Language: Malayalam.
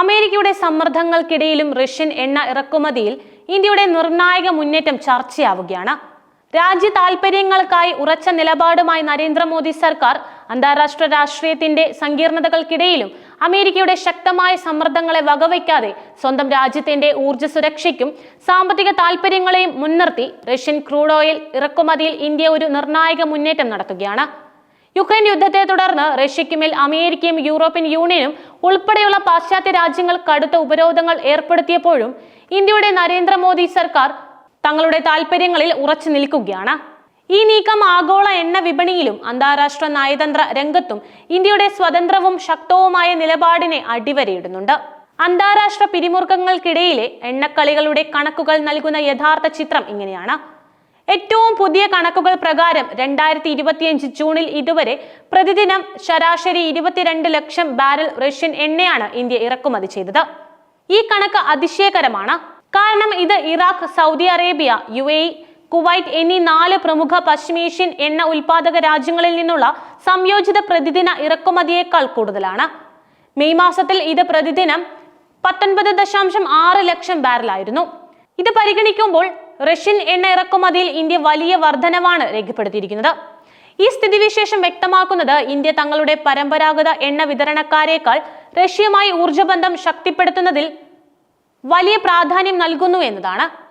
അമേരിക്കയുടെ സമ്മർദ്ദങ്ങൾക്കിടയിലും റഷ്യൻ എണ്ണ ഇറക്കുമതിയിൽ ഇന്ത്യയുടെ നിർണായക മുന്നേറ്റം ചർച്ചയാവുകയാണ്. രാജ്യ താൽപര്യങ്ങൾക്കായി ഉറച്ച നിലപാടുമായി നരേന്ദ്രമോദി സർക്കാർ അന്താരാഷ്ട്ര രാഷ്ട്രീയത്തിന്റെ സങ്കീർണതകൾക്കിടയിലും അമേരിക്കയുടെ ശക്തമായ സമ്മർദ്ദങ്ങളെ വകവയ്ക്കാതെ സ്വന്തം രാജ്യത്തിന്റെ ഊർജ്ജ സുരക്ഷയ്ക്കും സാമ്പത്തിക താൽപര്യങ്ങളെയും മുൻനിർത്തി റഷ്യൻ ക്രൂഡ് ഓയിൽ ഇറക്കുമതിയിൽ ഇന്ത്യ ഒരു നിർണായക മുന്നേറ്റം നടത്തുകയാണ്. യുക്രൈൻ യുദ്ധത്തെ തുടർന്ന് റഷ്യയ്ക്കുമേൽ അമേരിക്കയും യൂറോപ്യൻ യൂണിയനും ഉൾപ്പെടെയുള്ള പാശ്ചാത്യ രാജ്യങ്ങൾ കടുത്ത ഉപരോധങ്ങൾ ഏർപ്പെടുത്തിയപ്പോഴും ഇന്ത്യയുടെ നരേന്ദ്രമോദി സർക്കാർ തങ്ങളുടെ താൽപര്യങ്ങളിൽ ഉറച്ചു നിൽക്കുകയാണ്. ഈ നീക്കം ആഗോള എണ്ണ വിപണിയിലും അന്താരാഷ്ട്ര നയതന്ത്ര രംഗത്തും ഇന്ത്യയുടെ സ്വതന്ത്രവും ശക്തവുമായ നിലപാടിനെ അടിവരയിടുന്നുണ്ട്. അന്താരാഷ്ട്ര പിരിമുറുക്കങ്ങൾക്കിടയിലെ എണ്ണക്കളികളുടെ കണക്കുകൾ നൽകുന്ന യഥാർത്ഥ ചിത്രം ഇങ്ങനെയാണ്. ഏറ്റവും പുതിയ കണക്കുകൾ പ്രകാരം 2025 ജൂണിൽ ഇതുവരെ പ്രതിദിനം ശരാശരി 22 ലക്ഷം ബാരൽ റഷ്യൻ എണ്ണയാണ് ഇന്ത്യ ഇറക്കുമതി ചെയ്തത്. ഈ കണക്ക് അതിശയകരമാണ്. കാരണം ഇത് Iraq, Saudi Arabia, UAE, Kuwait എന്നീ 4 പ്രമുഖ പശ്ചിമേഷ്യൻ എണ്ണ ഉൽപാദക രാജ്യങ്ങളിൽ നിന്നുള്ള സംയോജിത പ്രതിദിന ഇറക്കുമതിയേക്കാൾ കൂടുതലാണ്. മെയ് മാസത്തിൽ ഇത് പ്രതിദിനം 19.6 ലക്ഷം ബാരലായിരുന്നു. ഇത് പരിഗണിക്കുമ്പോൾ റഷ്യൻ എണ്ണ ഇറക്കുമതിയിൽ ഇന്ത്യ വലിയ വർധനവാണ് രേഖപ്പെടുത്തിയിരിക്കുന്നത്. ഈ സ്ഥിതിവിശേഷം വ്യക്തമാക്കുന്നത് ഇന്ത്യ തങ്ങളുടെ പരമ്പരാഗത എണ്ണ വിതരണക്കാരേക്കാൾ റഷ്യയുമായി ഊർജ്ജബന്ധം ശക്തിപ്പെടുത്തുന്നതിൽ വലിയ പ്രാധാന്യം നൽകുന്നു എന്നതാണ്.